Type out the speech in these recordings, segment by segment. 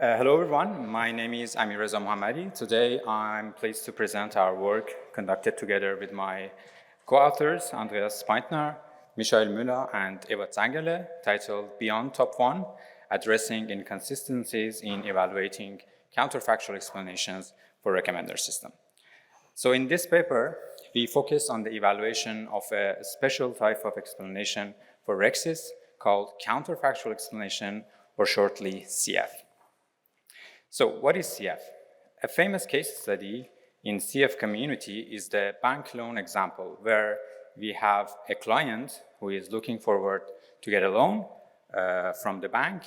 Hello everyone, my name is Amir Reza Mohammadi. Today I'm pleased to present our work conducted together with my co-authors Andreas Peintner, Michael Müller and Eva Zangerle, titled Beyond Top-1, Addressing Inconsistencies in Evaluating Counterfactual Explanations for Recommender System. So in this paper, we focus on the evaluation of a special type of explanation for RecSys called Counterfactual Explanation, or shortly CF. So what is CF? A famous case study in CF community is the bank loan example, where we have a client who is looking forward to get a loan from the bank.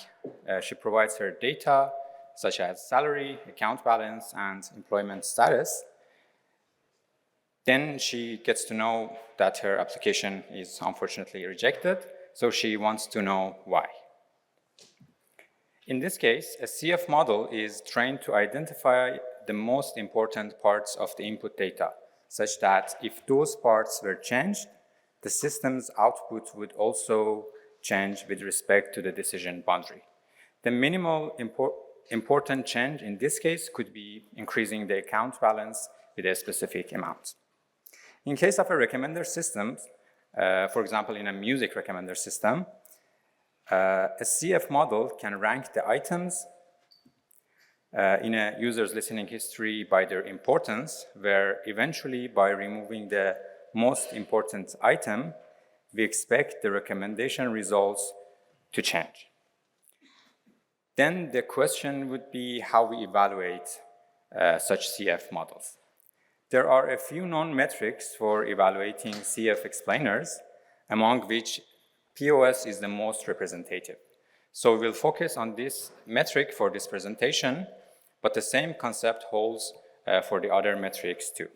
She provides her data, such as salary, account balance, and employment status. Then she gets to know that her application is unfortunately rejected, so she wants to know why. In this case, a CF model is trained to identify the most important parts of the input data, such that if those parts were changed, the system's output would also change with respect to the decision boundary. The minimal important change in this case could be increasing the account balance with a specific amount. In case of a recommender system, for example, in a music recommender system, a CF model can rank the items in a user's listening history by their importance, where eventually by removing the most important item, we expect the recommendation results to change. Then the question would be how we evaluate such CF models. There are a few known metrics for evaluating CF explainers, among which POS is the most representative. So we'll focus on this metric for this presentation, but the same concept holds for the other metrics too.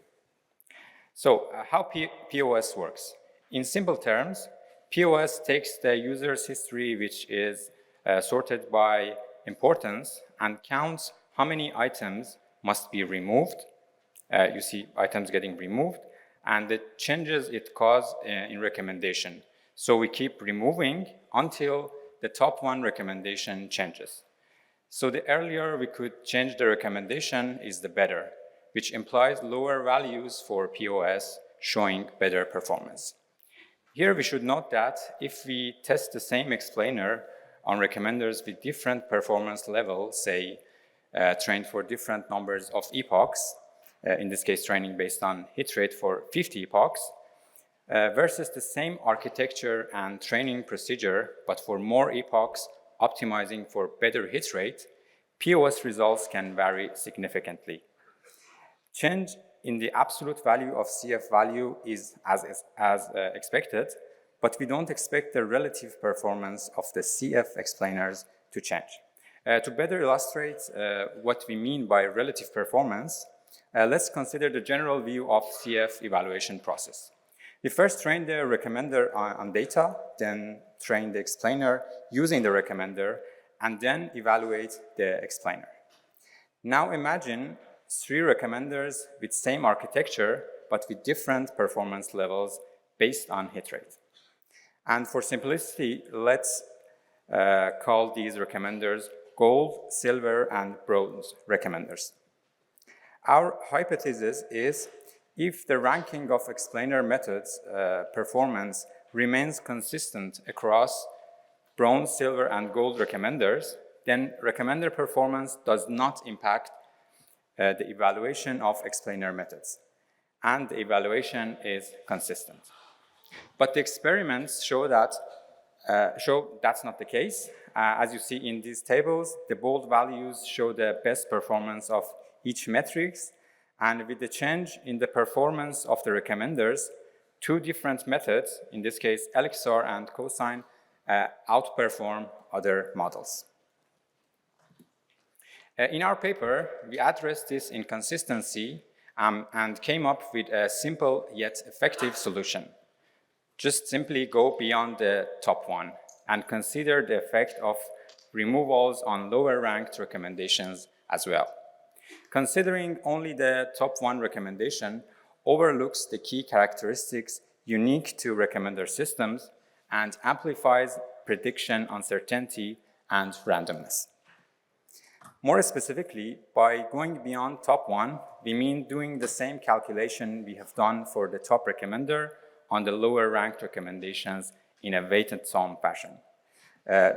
So how POS works? In simple terms, POS takes the user's history, which is sorted by importance, and counts how many items must be removed. You see items getting removed, and the changes it causes in recommendation. So we keep removing until the top-1 recommendation changes. So the earlier we could change the recommendation is the better, which implies lower values for POS showing better performance. Here we should note that if we test the same explainer on recommenders with different performance levels, say trained for different numbers of epochs, in this case training based on hit rate for 50 epochs, versus the same architecture and training procedure, but for more epochs, optimizing for better hit rate, POS results can vary significantly. Change in the absolute value of CF value is as expected, but we don't expect the relative performance of the CF explainers to change. To better illustrate what we mean by relative performance, let's consider the general view of CF evaluation process. We first train the recommender on data, then train the explainer using the recommender, and then evaluate the explainer. Now imagine 3 recommenders with same architecture, but with different performance levels based on hit rate. And for simplicity, let's call these recommenders gold, silver, and bronze recommenders. Our hypothesis is if the ranking of explainer methods performance remains consistent across bronze, silver, and gold recommenders, then recommender performance does not impact the evaluation of explainer methods, and the evaluation is consistent. But the experiments show that's not the case. As you see in these tables, the bold values show the best performance of each metrics, and with the change in the performance of the recommenders, 2 different methods, in this case LXR and cosine, outperform other models. In our paper, we addressed this inconsistency and came up with a simple yet effective solution. Just simply go beyond the top-1 and consider the effect of removals on lower ranked recommendations as well. Considering only the top-1 recommendation overlooks the key characteristics unique to recommender systems and amplifies prediction uncertainty and randomness. More specifically, by going beyond top-1, we mean doing the same calculation we have done for the top recommender on the lower ranked recommendations in a weighted sum fashion,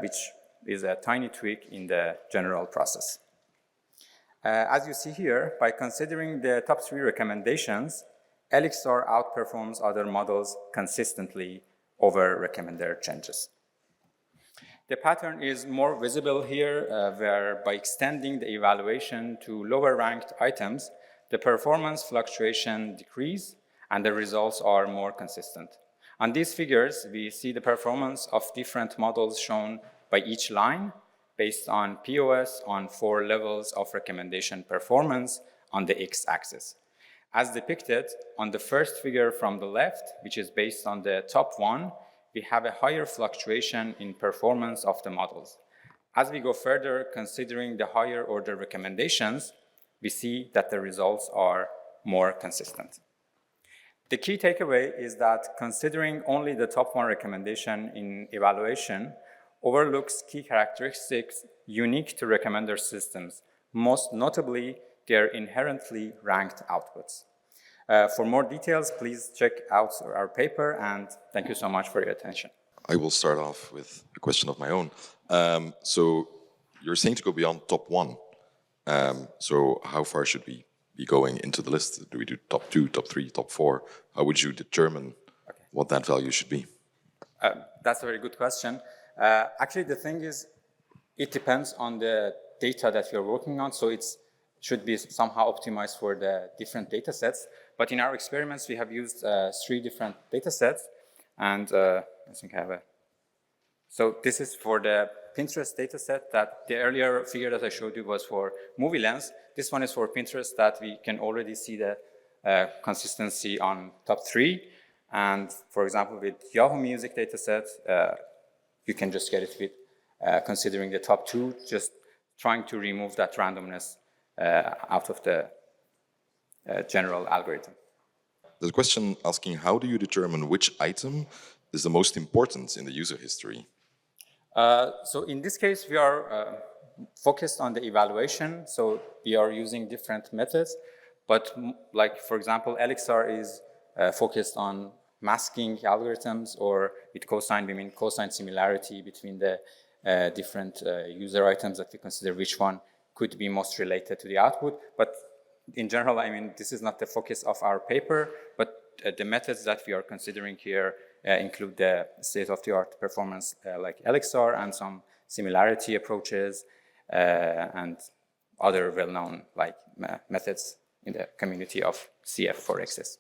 which is a tiny tweak in the general process. As you see here, by considering the top 3 recommendations, Elixir outperforms other models consistently over recommender changes. The pattern is more visible here, where by extending the evaluation to lower ranked items, the performance fluctuation decrease and the results are more consistent. On these figures, we see the performance of different models shown by each line based on POS on 4 levels of recommendation performance on the x-axis. As depicted on the first figure from the left, which is based on the top 1, we have a higher fluctuation in performance of the models. As we go further, considering the higher order recommendations, we see that the results are more consistent. The key takeaway is that considering only the top 1 recommendation in evaluation overlooks key characteristics unique to recommender systems, most notably their inherently ranked outputs. For more details, please check out our paper, and thank you so much for your attention. I will start off with a question of my own. So you're saying to go beyond top 1. So how far should we be going into the list? Do we do top 2, top 3, top 4? How would you determine what that value should be? That's a very good question. Actually, the thing is, it depends on the data that you're working on, so it should be somehow optimized for the different data sets. But in our experiments, we have used 3 different data sets, and I think I have a... So this is for the Pinterest data set. That the earlier figure that I showed you was for movie lens. This one is for Pinterest, that we can already see the consistency on top 3. And for example, with Yahoo Music data set, you can just get it with considering the top 2, just trying to remove that randomness out of the general algorithm. There's a question asking, how do you determine which item is the most important in the user history? So in this case, we are focused on the evaluation, so we are using different methods. But like, for example, Elixir is focused on masking algorithms, or with cosine, we mean cosine similarity between the different user items that we consider which one could be most related to the output. But in general, I mean, this is not the focus of our paper, but the methods that we are considering here include the state-of-the-art performance like Elixir, and some similarity approaches, and other well-known like methods in the community of CF for RecSys.